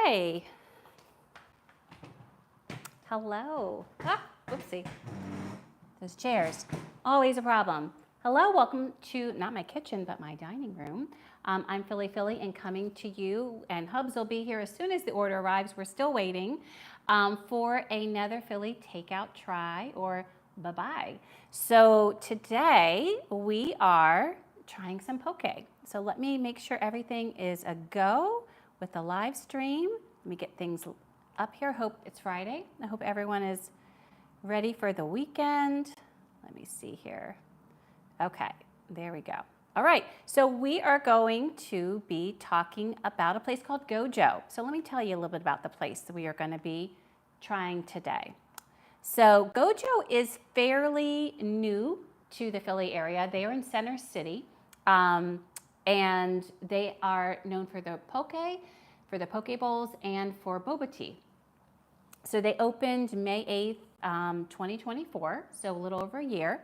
Okay. Hello. Whoopsie. Those chairs, always a problem. Hello, welcome to not my kitchen, but my dining room. I'm Philly and coming to you, and Hubs will be here as soon as the order arrives. We're still waiting for another Philly takeout try or bye-bye. So today we are trying some poke. So let me make sure everything is a go with the live stream. Let me get things up here. Hope it's Friday. I hope everyone is ready for the weekend. Let me see here. Okay, there we go. All right, so we are going to be talking about a place called Gojo. So let me tell you a little bit about the place that we are going to be trying today. So Gojo is fairly new to the Philly area. They are in Center City, and they are known for the poke bowls, and for boba tea. So they opened May 8th, 2024, so a little over a year.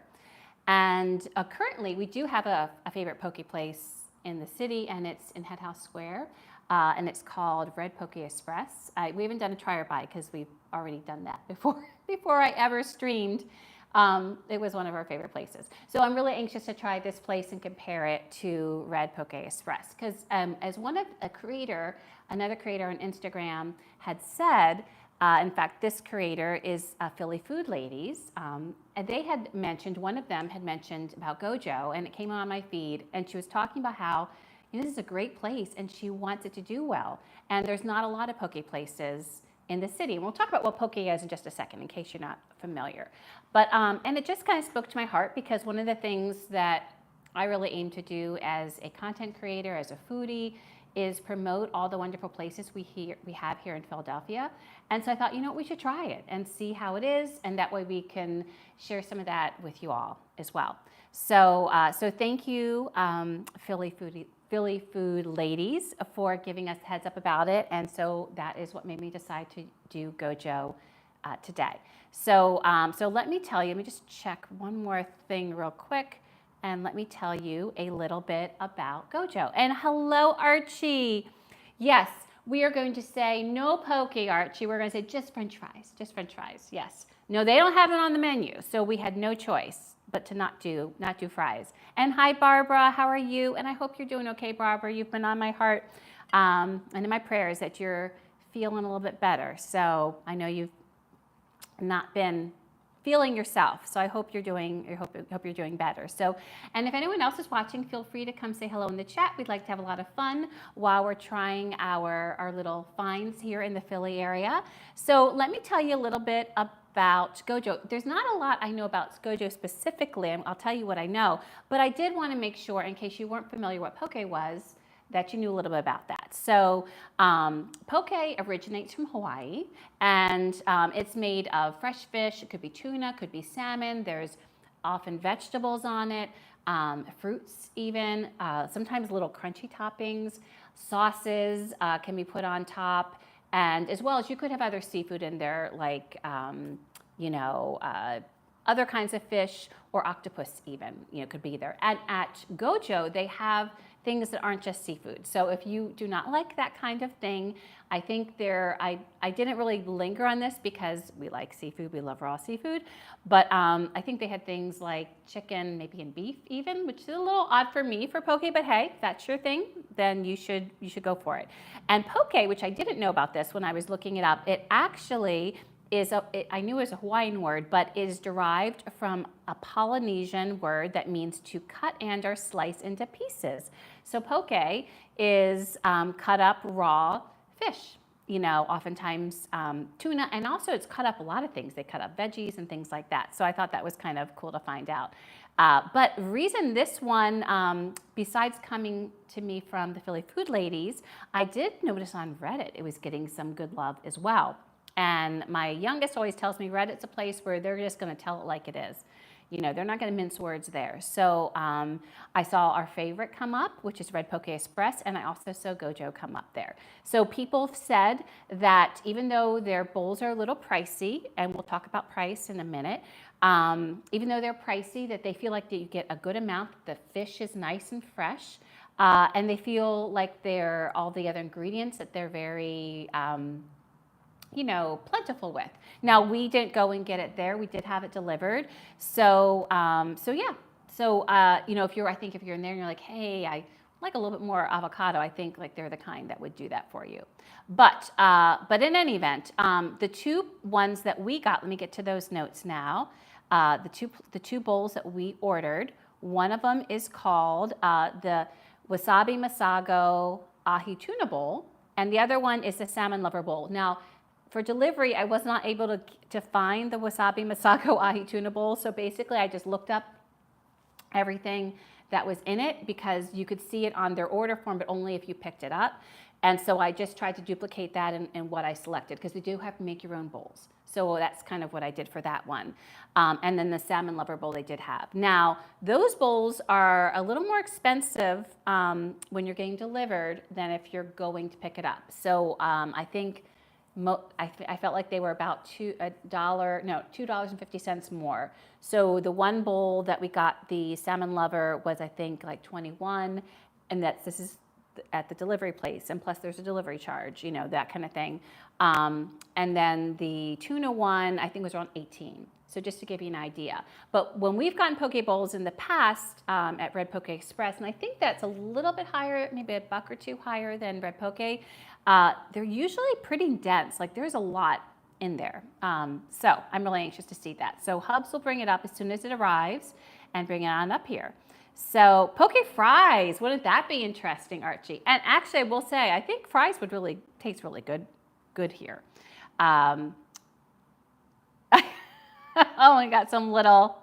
And currently we do have a favorite poke place in the city, and it's in Head House Square, and it's called Red Poke Express. We haven't done a try or buy because we've already done that before I ever streamed. It was one of our favorite places. So I'm really anxious to try this place and compare it to Red Poke Express, because as another creator on Instagram had said, in fact, this creator is Philly Food Ladies, and they had mentioned, one of them had mentioned about Gojo, and it came on my feed, and she was talking about how this is a great place and she wants it to do well. And there's not a lot of poke places in the city. And we'll talk about what poke is in just a second in case you're not familiar. But, and it just kind of spoke to my heart, because one of the things that I really aim to do as a content creator, as a foodie, is promote all the wonderful places we have here in Philadelphia. And so I thought, we should try it and see how it is, and that way we can share some of that with you all as well. So, so thank you, Philly Food Ladies, for giving us a heads up about it. And so that is what made me decide to do Gojo today. So, so let me tell you, let me just check one more thing real quick. And let me tell you a little bit about Gojo. And hello, Archie. Yes, we are going to say no poke, Archie. We're going to say just French fries, yes. No, they don't have it on the menu, so we had no choice but to not do fries. And hi, Barbara, how are you? And I hope you're doing okay, Barbara. You've been on my heart and in my prayers that you're feeling a little bit better. So I know you've not been feeling yourself. So I hope you're doing better. So, and if anyone else is watching, feel free to come say hello in the chat. We'd like to have a lot of fun while we're trying our little finds here in the Philly area. So let me tell you a little bit about Gojo. There's not a lot I know about Gojo specifically. I'll tell you what I know, but I did want to make sure, in case you weren't familiar what poke was, that you knew a little bit about that. So poke originates from Hawaii, and it's made of fresh fish. It could be tuna, could be salmon. There's often vegetables on it, fruits even, sometimes little crunchy toppings, sauces can be put on top, and as well as you could have other seafood in there, like other kinds of fish, or octopus even, could be there. And at Gojo, they have things that aren't just seafood. So if you do not like that kind of thing, I think I didn't really linger on this because we like seafood, we love raw seafood, but I think they had things like chicken, maybe and beef even, which is a little odd for me for poke, but hey, if that's your thing, then you should go for it. And poke, which I didn't know about this when I was looking it up, it actually I knew it was a Hawaiian word, but it is derived from a Polynesian word that means to cut and or slice into pieces. So poke is cut up raw fish, oftentimes tuna, and also it's cut up a lot of things. They cut up veggies and things like that. So I thought that was kind of cool to find out. But reason this one, besides coming to me from the Philly Food Ladies, I did notice on Reddit it was getting some good love as well. And my youngest always tells me Reddit's a place where they're just going to tell it like it is. They're not going to mince words there. So I saw our favorite come up, which is Red Poke Express, and I also saw Gojo come up there. So people have said that even though their bowls are a little pricey, and we'll talk about price in a minute, even though they're pricey, that they feel like that you get a good amount, the fish is nice and fresh, and they feel like they're all the other ingredients that they're very, plentiful with. Now we didn't go and get it there; we did have it delivered. So, yeah. So, if you're in there and you're like, hey, I like a little bit more avocado, I think like they're the kind that would do that for you. But in any event, the two ones that we got, let me get to those notes now. The two bowls that we ordered, one of them is called the Wasabi Masago Ahi Tuna Bowl, and the other one is the Salmon Lover Bowl. Now, for delivery, I was not able to find the Wasabi Masago Ahi Tuna Bowl, so basically I just looked up everything that was in it because you could see it on their order form, but only if you picked it up. And so I just tried to duplicate that in what I selected because you do have to make your own bowls. So that's kind of what I did for that one. And then the Salmon Lover Bowl they did have. Now, those bowls are a little more expensive when you're getting delivered than if you're going to pick it up. So I think I felt like they were about $2.50 more. So the one bowl that we got, the Salmon Lover, was I think like $21, and this is at the delivery place, and plus there's a delivery charge, that kind of thing. And then the tuna one I think was around $18. So just to give you an idea. But when we've gotten poke bowls in the past at Red Poke Express, and I think that's a little bit higher, maybe a buck or two higher than Red Poke, they're usually pretty dense. Like there's a lot in there. So I'm really anxious to see that. So Hubs will bring it up as soon as it arrives and bring it on up here. So poke fries, wouldn't that be interesting, Archie? And actually I will say, I think fries would really taste really good here. Oh, we got some little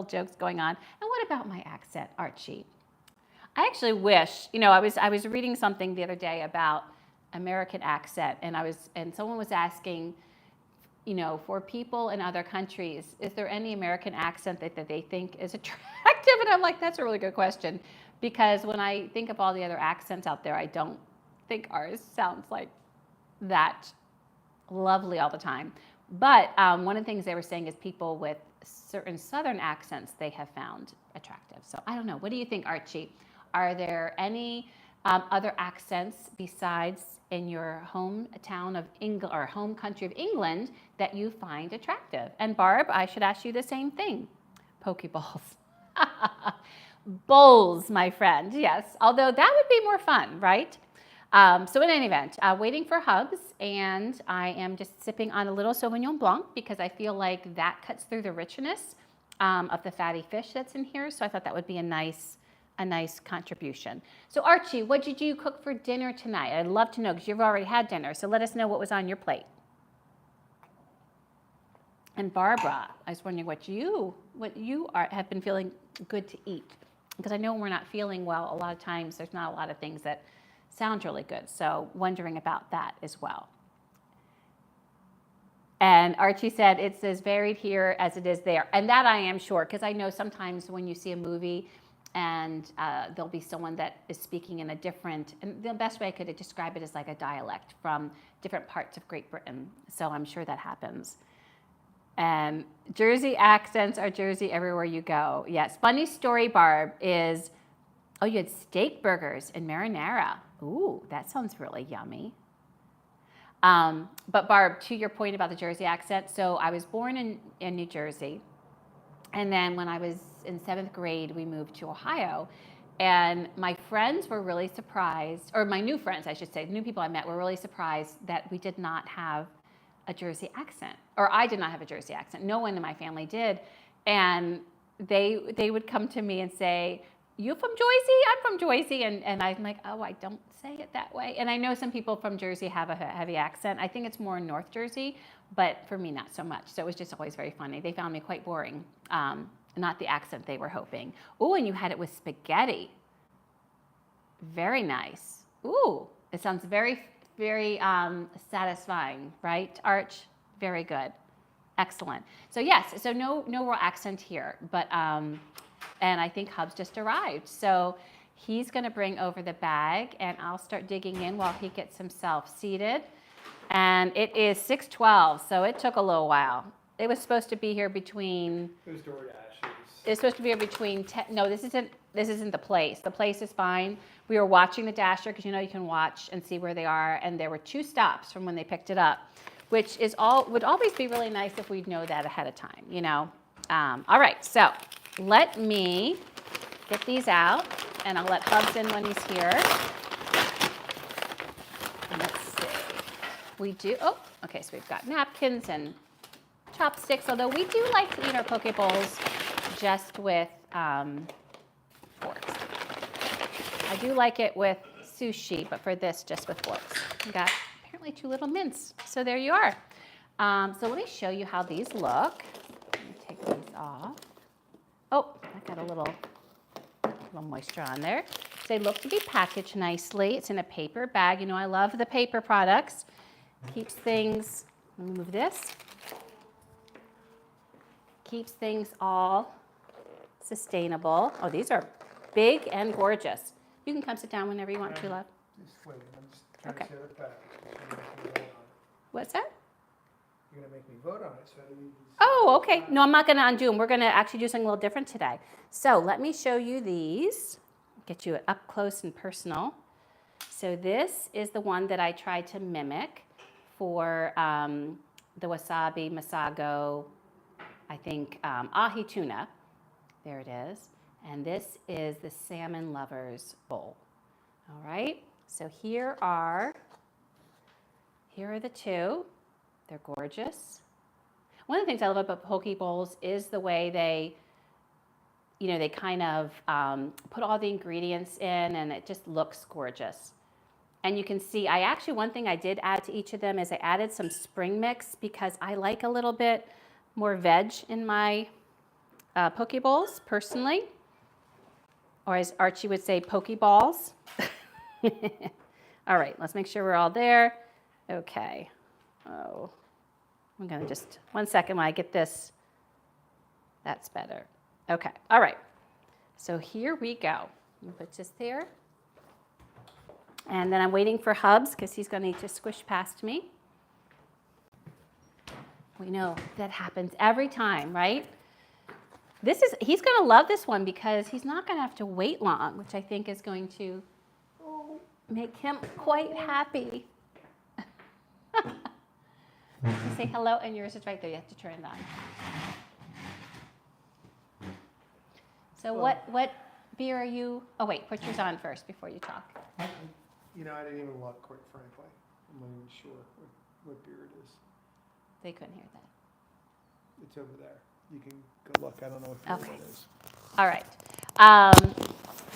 jokes going on. And what about my accent, Archie? I actually wish, I was reading something the other day about American accent, and someone was asking, for people in other countries, is there any American accent that they think is attractive? And I'm like, that's a really good question, because when I think of all the other accents out there, I don't think ours sounds like that lovely all the time. But one of the things they were saying is people with certain Southern accents they have found attractive. So I don't know. What do you think, Archie? Are there any other accents besides in your hometown of England or home country of England that you find attractive? And Barb, I should ask you the same thing. Poke bowls. Bowls, my friend. Yes. Although that would be more fun, right? So in any event, waiting for Hubs, and I am just sipping on a little Sauvignon Blanc because I feel like that cuts through the richness of the fatty fish that's in here. So I thought that would be a nice contribution. So Archie, what did you cook for dinner tonight? I'd love to know because you've already had dinner. So let us know what was on your plate. And Barbara, I was wondering what you have been feeling good to eat, because I know when we're not feeling well, a lot of times there's not a lot of things that sound really good. So wondering about that as well. And Archie said it's as varied here as it is there. And that I am sure, because I know sometimes when you see a movie and there'll be someone that is speaking in a different, and the best way I could describe it is like a dialect from different parts of Great Britain. So I'm sure that happens. And Jersey accents are Jersey everywhere you go. Yes, funny story, Barb, is, oh, you had steak burgers in marinara. Ooh, that sounds really yummy. But Barb, to your point about the Jersey accent, so I was born in New Jersey. And then when I was in 7th grade, we moved to Ohio. And my friends were really surprised, or my new friends, I should say, new people I met were really surprised that we did not have a Jersey accent, or I did not have a Jersey accent. No one in my family did. And they would come to me and say, you from Jersey? I'm from Jersey. And I'm like, oh, I don't say it that way. And I know some people from Jersey have a heavy accent. I think it's more in North Jersey, but for me, not so much. So it was just always very funny. They found me quite boring. Not the accent they were hoping. Ooh, and you had it with spaghetti. Very nice. Ooh, it sounds very, very satisfying, right, Arch? Very good. Excellent. So yes, so no real accent here, but and I think Hubs just arrived. So he's going to bring over the bag, and I'll start digging in while he gets himself seated. And it is 6:12, so it took a little while. It was supposed to be here between. It was DoorDash. It's supposed to be here between 10. No, this isn't. this isn't the place. The place is fine. We were watching the dasher because you can watch and see where they are. And there were 2 stops from when they picked it up, which would always be really nice if we'd know that ahead of time, All right, so let me get these out, and I'll let Hubs in when he's here. Let's see. Okay, so we've got napkins and chopsticks, although we do like to eat our poke bowls just with forks. I do like it with sushi, but for this, just with forks. We got apparently 2 little mints, so there you are. So let me show you how these look. Let me take these off. Oh, I got a little moisture on there. So they look to be packaged nicely. It's in a paper bag. I love the paper products. Keeps things, let me move this. Keeps things all sustainable. Oh, these are big and gorgeous. You can come sit down whenever you want to, love. Just wait, I'm just trying to set it back. What's that? You're gonna make me vote on it, so I need to... Oh, okay. No, I'm not gonna undo them. We're gonna actually do something a little different today. So let me show you these, get you up close and personal. So this is the one that I tried to mimic for the Wasabi, Masago, I think ahi tuna. There it is. And this is the Salmon Lover Bowl. All right. So here are the 2. They're gorgeous. One of the things I love about poke bowls is the way they, they kind of put all the ingredients in, and it just looks gorgeous. And you can see, one thing I did add to each of them is I added some spring mix because I like a little bit more veg in my poke bowls, personally. Or as Archie would say, poke balls. All right, let's make sure we're all there. Okay. Oh, I'm going to just, 1 second while I get this. That's better. Okay, all right. So here we go. I'll put this there. And then I'm waiting for Hubs because he's going to need to squish past me. We know that happens every time, right? He's going to love this one because he's not going to have to wait long, which I think is going to make him quite happy. You say hello, and yours is right there. You have to turn it on. So what beer are you? Oh, wait, put yours on first before you talk. I didn't even look, quite frankly. I'm not even sure what beer it is. They couldn't hear that. It's over there. You can go look. I don't know what beer it is. All right.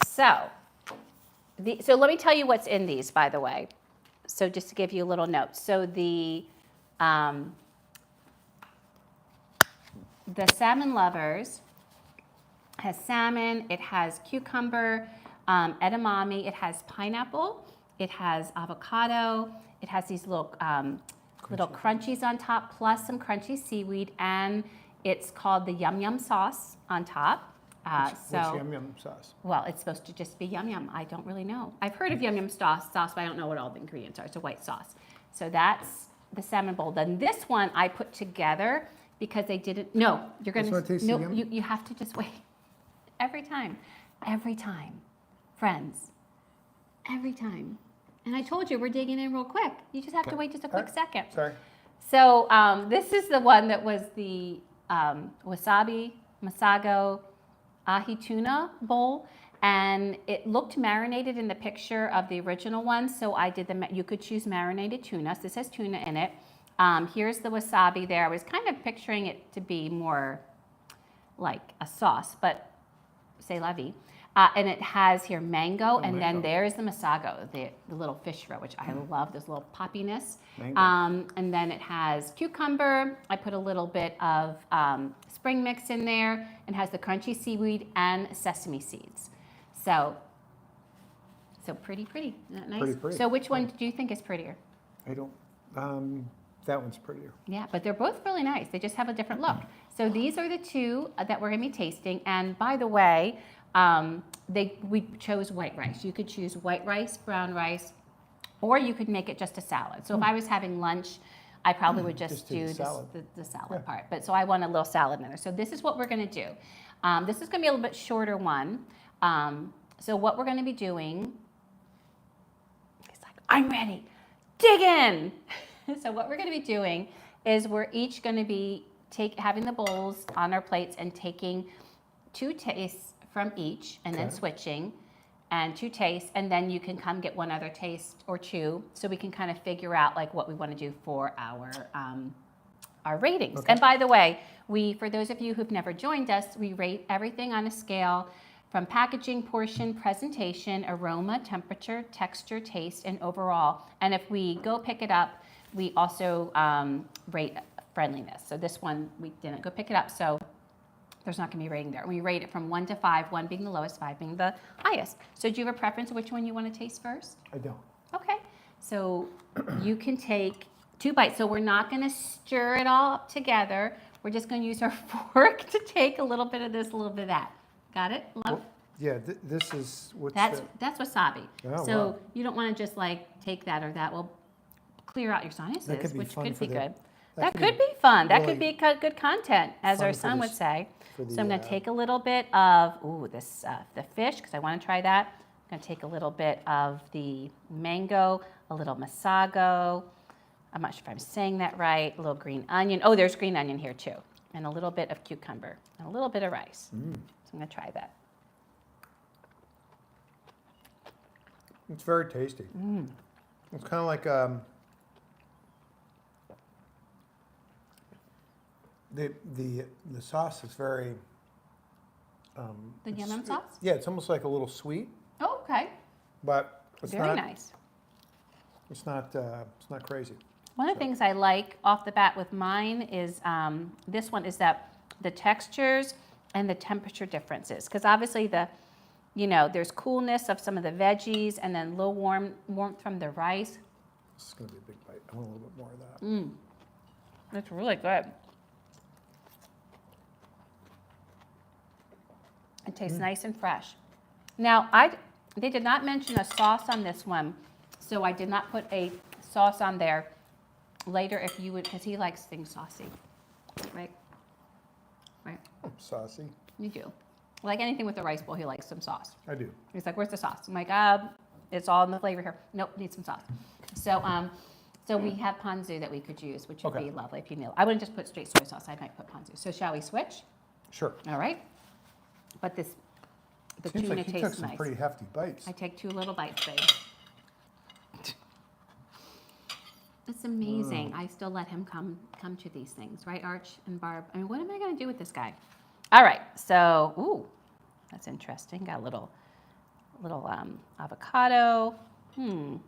So let me tell you what's in these, by the way. So just to give you a little note. So the Salmon Lovers has salmon. It has cucumber, edamame. It has pineapple. It has avocado. It has these little crunchies on top, plus some crunchy seaweed, and it's called the Yum Yum sauce on top. What's Yum Yum sauce? Well, it's supposed to just be Yum Yum. I don't really know. I've heard of Yum Yum sauce, but I don't know what all the ingredients are. It's a white sauce. So that's the salmon bowl. Then this one I put together because they didn't. No, you're going to. No, you have to just wait. Every time, friends, every time. And I told you we're digging in real quick. You just have to wait just a quick second. Sorry. So this is the one that was the Wasabi, Masago, ahi tuna bowl, and it looked marinated in the picture of the original one. So I did you could choose marinated tuna. So this has tuna in it. Here's the wasabi there. I was kind of picturing it to be more like a sauce, but c'est la vie. And it has here mango, and then there's the Masago, the little fish roe, which I love, this little poppiness. And then it has cucumber. I put a little bit of spring mix in there, and has the crunchy seaweed and sesame seeds. So pretty. Isn't that nice? Pretty. So which one do you think is prettier? I don't, that one's prettier. Yeah, but they're both really nice. They just have a different look. So these are the 2 that we're going to be tasting. And by the way, we chose white rice. You could choose white rice, brown rice, or you could make it just a salad. So if I was having lunch, I probably would just do the salad part. But so I want a little salad in there. So this is what we're going to do. This is going to be a little bit shorter one. So what we're going to be doing, he's like, I'm ready, dig in. So what we're going to be doing is we're each going to be having the bowls on our plates and taking 2 tastes from each and then switching, and 2 tastes, and then you can come get one other taste or 2, so we can kind of figure out like what we want to do for our ratings. And by the way, for those of you who've never joined us, we rate everything on a scale from packaging, portion, presentation, aroma, temperature, texture, taste, and overall. And if we go pick it up, we also rate friendliness. So this one, we didn't go pick it up, so there's not going to be rating there. We rate it from 1 to 5, 1 being the lowest, 5 being the highest. So do you have a preference of which one you want to taste first? I don't. Okay. So you can take 2 bites. So we're not going to stir it all up together. We're just going to use our fork to take a little bit of this, a little bit of that. Got it, love? Yeah, this is what's That's wasabi. Oh, so wow. you don't want to just like take that or that. Will clear out your sinuses, which could be good. That could be fun. That could really be good content, as our fun son would say. So I'm going to take a little bit of the fish, because I want to try that. I'm going to take a little bit of the mango, a little Masago. I'm not sure if I'm saying that right. A little green onion. Oh, there's green onion here too, and a little bit of cucumber, and a little bit of rice. So I'm going to try that. It's very tasty. It's kind of like the sauce is very. The yum sauce? Yeah, it's almost like a little sweet, Oh, okay. but it's Very not. nice. It's not crazy. One of the things I like off the bat with mine is this one is that the textures and the temperature differences, because obviously there's coolness of some of the veggies and then low warmth from the rice. This is going to be a big bite. I want a little bit more of that. It's really good. It tastes nice and fresh. Now, they did not mention a sauce on this one, so I did not put a sauce on there. Later, if you would, because he likes things saucy, right? Right. Saucy. You do. Like anything with a rice bowl, he likes some sauce. I do. He's like, "Where's the sauce?" I'm like, it's all in the flavor here. Nope, need some sauce. So we have ponzu that we could use, which would be lovely if you knew. I wouldn't just put straight soy sauce. I might put ponzu. So shall we switch? Sure. All right. But the Seems tuna like you took tastes some nice. pretty hefty bites. I take 2 little bites, babe. It's amazing. I still let him come to these things, right, Arch and Barb? I mean, what am I going to do with this guy? All right. So, that's interesting. Got a little avocado. Ooh, and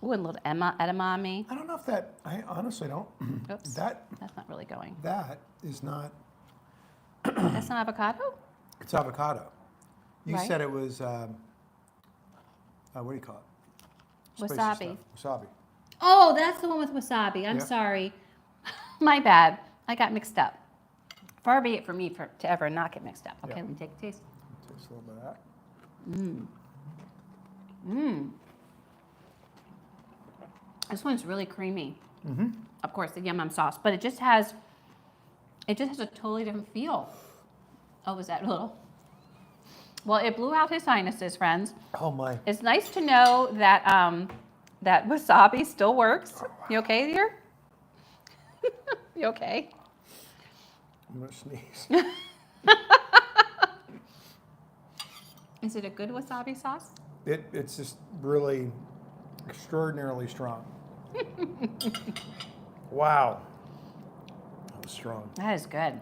a little edamame. I don't know if that. I honestly don't. Oops. That's not really going. That is not. That's not avocado? It's avocado. You Right. said it was. What do you call it? Spicy Wasabi. stuff. Wasabi. Oh, that's the one with wasabi. I'm Yep. sorry. My bad. I got mixed up. Far be it from me to ever not get mixed up. Okay, Yep. let me take a taste. Taste a little bit of that. This one's really creamy. Of course, the yum sauce, but it just has a totally different feel. Oh, was that a little? Well, it blew out his sinuses, friends. Oh my. It's nice to know that that wasabi still works. You okay here? You okay? I'm gonna sneeze. Is it a good wasabi sauce? It's just really extraordinarily strong. Wow. That was strong. That is good.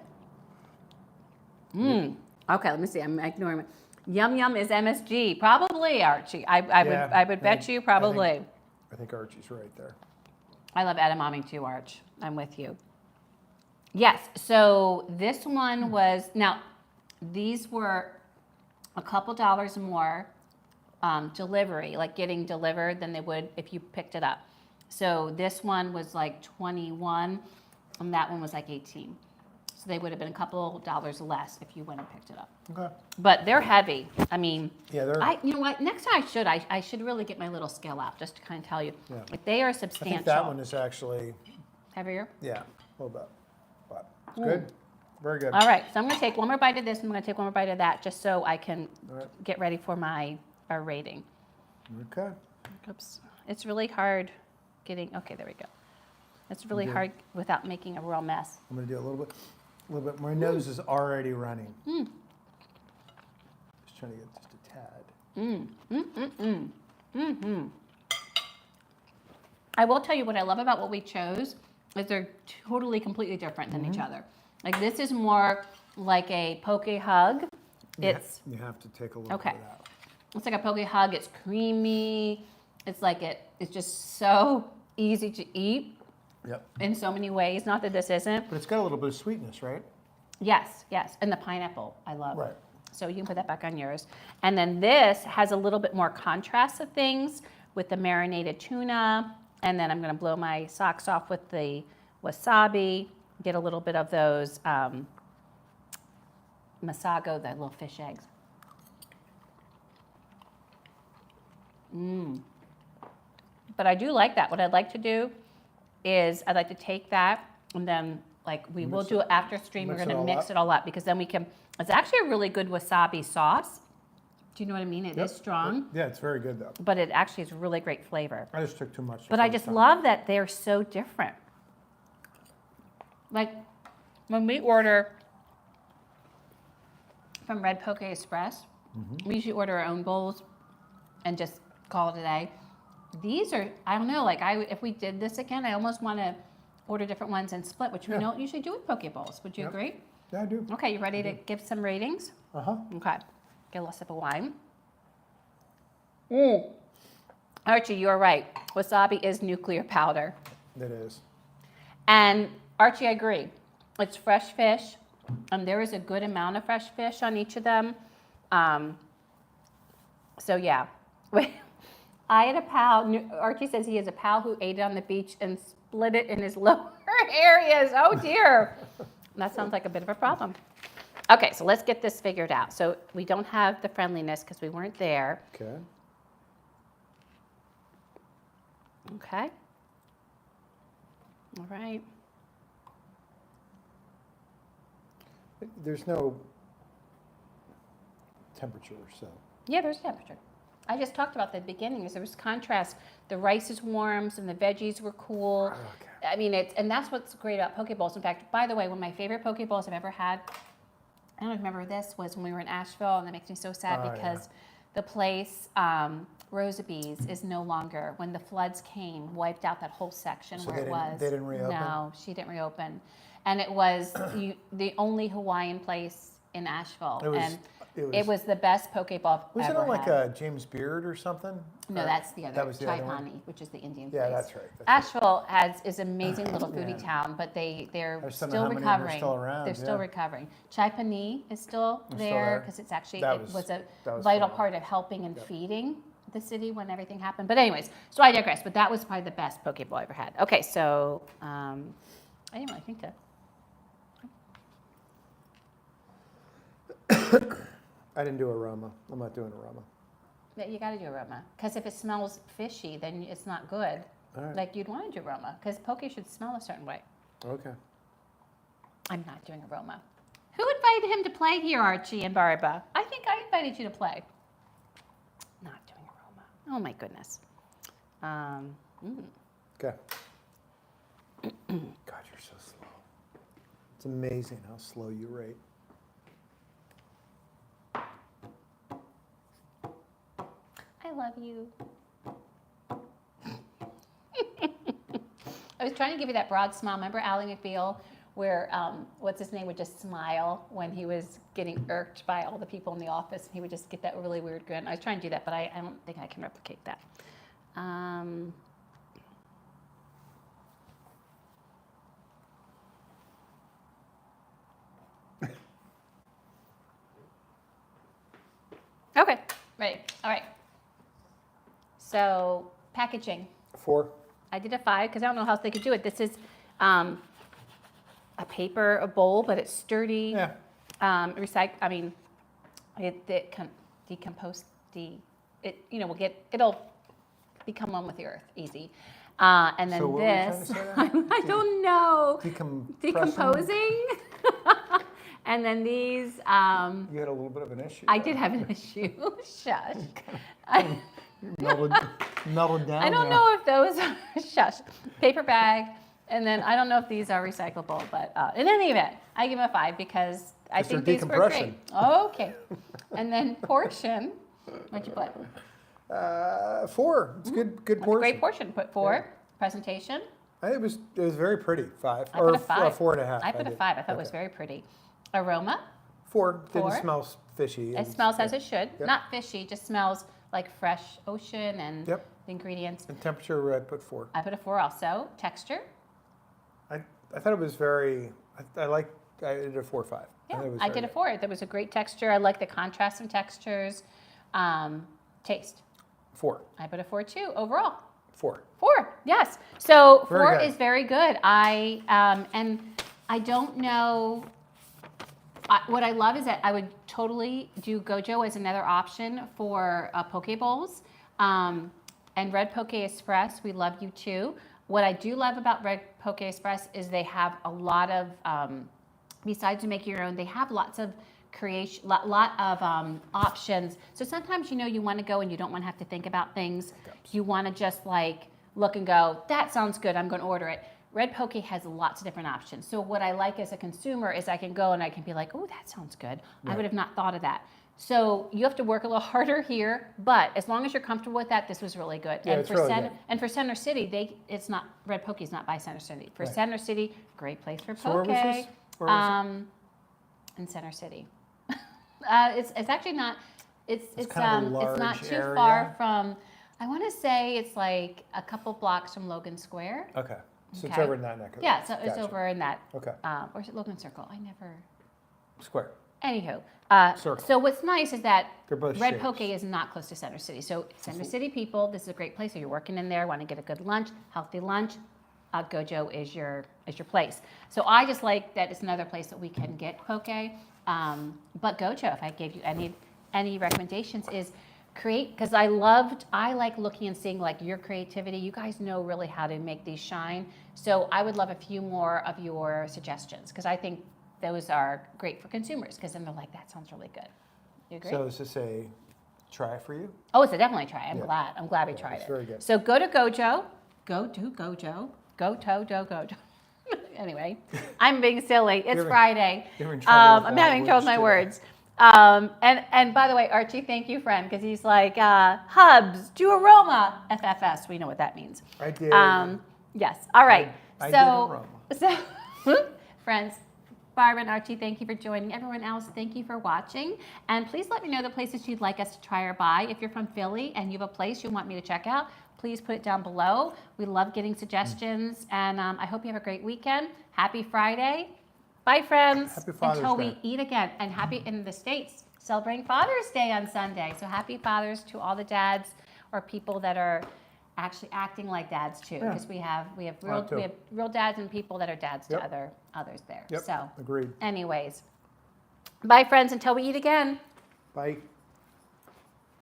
Okay, let me see. I'm ignoring it. Yum Yum is MSG. Probably, Archie. I would bet you probably. I think Archie's right there. I love edamame too, Arch. I'm with you. Yes, so this one was, now these were a couple dollars more delivery, like getting delivered than they would if you picked it up. So this one was like 21 and that one was like 18. So they would have been a couple dollars less if you went and picked it up. Okay. But they're heavy. I mean, Yeah, they're. you know what? Next time I should really get my little scale out just to kind of tell you. Yeah. Like they are I substantial. think that one is actually, Heavier? yeah, a little bit. But it's Ooh. good. Very good. All right, so I'm going to take one more bite of this, and I'm going to take one more bite of that, just so I can All right. get ready for our rating. Okay. Oops. It's really hard getting, okay, there we go. It's really hard without making a real mess. I'm going to do a little bit. My nose is already running. Just trying to get just a tad. I will tell you what I love about what we chose is they're totally, completely different than each other. Like this is more like a poke hug. It's You have to take a little bit of that. It's like a poke hug. It's creamy. It's like it's just so easy to eat. Yep. In so many ways. Not that this isn't. But it's got a little bit of sweetness, right? Yes, yes. And the pineapple, I love. Right. So you can put that back on yours. And then this has a little bit more contrast of things with the marinated tuna. And then I'm going to blow my socks off with the wasabi. Get a little bit of those Masago, the little fish eggs. But I do like that. What I'd like to do is I'd like to take that and then like we will do it after stream. We're going to mix it all up because then we can, it's actually a really good wasabi sauce. Do you know what I mean? It is strong. Yeah, it's very good though. But it actually is really great flavor. I just took too much. But I just love that they're so different. Like when we order from Red Poke Express, we usually order our own bowls and just call it a day. These are, I don't know, like if we did this again, I almost want to order different ones and split, which we don't usually do with poke bowls. Would you agree? Yeah, I do. Okay, you ready to give some ratings? Uh-huh. Okay. Get a little sip of wine. Archie, you're right. Wasabi is nuclear powder. It is. And Archie, I agree. It's fresh fish. There is a good amount of fresh fish on each of them. So yeah. I had a pal, Archie says he has a pal who ate it on the beach and split it in his lower areas. Oh dear. That sounds like a bit of a problem. Okay, so let's get this figured out. So we don't have the friendliness because we weren't there. Okay. Okay. All right. There's no temperature, so. Yeah, there's temperature. I just talked about the beginning. There was contrast. The rice is warm, and the veggies were cool. Okay. I mean, and that's what's great about poke bowls. In fact, by the way, one of my favorite poke bowls I've ever had, I don't remember this, was when we were in Asheville, and that makes me so sad because the place, Wasabi's, is no longer. When the floods came, wiped out that whole section So where it was. they didn't reopen? No, she didn't reopen. And it was the only Hawaiian place in Asheville. It was the best poke bowl I've ever Wasn't it like had. a James Beard or something? No, that's the other. That was the Chai other one? Pani, which is the Indian Yeah, place. that's right. Asheville is an amazing little foodie town, but they're I just don't know still how many of them are recovering. still around, They're still yeah. recovering. Chai Pani is still It's still there there. because it's actually That it was a that was vital fun. part of helping and feeding the city when everything happened. But anyways, so I digress. But that was probably the best poke bowl I ever had. Okay, so anyway, I think that. I didn't do aroma. I'm not doing aroma. Yeah, you got to do aroma because if it smells fishy, then it's not good. All right. Like you'd want to do aroma because poke should smell a certain way. Okay. I'm not doing aroma. Who invited him to play here, Archie and Barbara? I think I invited you to play. Not doing aroma. Oh my goodness. Okay. God, you're so slow. It's amazing how slow you rate. I love you. I was trying to give you that broad smile. Remember Ally McBeal, where what's his name would just smile when he was getting irked by all the people in the office, and he would just get that really weird grin. I was trying to do that, but I don't think I can replicate that. Okay, ready. All right. So packaging. 4. I did a 5 because I don't know how else they could do it. This is a paper, bowl, but it's sturdy. Yeah. I mean, it decompose. It'll become one with the earth, easy. And then So what were you trying this, to say there? I don't know. Decompressing? Decomposing. And then these, You had a little bit of an issue. I did have an issue. Shush. Melted down. I don't know if those are, shush, paper bag. And then I don't know if these are recyclable, but in any event, I give them a 5 because I think these were great. Okay. And then portion, what'd you put? 4. It's good portion. Great portion. Put 4. Yeah. Presentation. It was very pretty. 5 I put a 5. 4.5. I put a 5. I thought it was very pretty. Aroma. 4. Didn't smell fishy. It smells as it should. Yep. Not fishy. Just smells like fresh ocean and the ingredients. And temperature, I put 4. I put a 4 also. Texture. I thought it was very. I did a 4 or 5. Yeah, I did a 4. There was a great texture. I like the contrast in textures. Taste. 4. I put a 4 too. Overall. 4. 4. Yes. So very 4 good. is very good. And I don't know. What I love is that I would totally do Gojo as another option for poke bowls. And Red Poke Express, we love you too. What I do love about Red Poke Express is they have a lot of, besides making your own, they have lots of lot of options. So sometimes, you want to go and you don't want to have to think about things. You want to just like look and go, that sounds good, I'm going to order it. Red Poke has lots of different options. So what I like as a consumer is I can go and I can be like, oh, that sounds good. Right. I would have not thought of that. So you have to work a little harder here, but as long as you're comfortable with that, this was really good. Yeah, and good. And for Center City, it's not Red Poke is not by Center City. For right. Center City, great place for poke. So where was this? Where was it? In Center City. It's actually not. It's kind of a large not too area. far from. I want to say it's like a couple blocks from Logan Square. Okay. So it's Okay. over in that neck of Yeah, so it's over in that. Okay. Or is it Logan Circle? I never. Square. Anywho, Circle. so what's nice is that They're both Red shapes. Poke is not close to Center City. So Center City people, this is a great place. If you're working in there, want to get a good lunch, healthy lunch, Gojo is your place. So I just like that it's another place that we can get poke. But Gojo, if I gave you any recommendations, is create, because I like looking and seeing like your creativity. You guys know really how to make these shine. So I would love a few more of your suggestions because I think those are great for consumers because then they're like, that sounds really good. You agree? So is this a try for you? Oh, it's a definitely try. I'm Yeah. glad we tried It's it. very good. So go to Gojo. Go to Gojo. Go to Gojo. Anyway, I'm being silly. It's Friday. You're in trouble with I'm that having trouble with my words words. And by the way, Archie, thank you, friend, because he's like, Hubs, do Aroma, FFS. We know what that means. I did. Yes. All right. I did Aroma. So, friends, Barbara and Archie, thank you for joining. Everyone else, thank you for watching. And please let me know the places you'd like us to try or buy. If you're from Philly and you have a place you want me to check out, please put it down below. We love getting suggestions. And I hope you have a great weekend. Happy Friday. Bye, friends. Happy Father's Until Day. we eat again. And happy in the States, celebrating Father's Day on Sunday. So happy fathers to all the dads or people that are actually acting like dads too, because we have real dads and people that are dads to others there. Yep. So Agreed. anyways, bye friends until we eat again. Bye.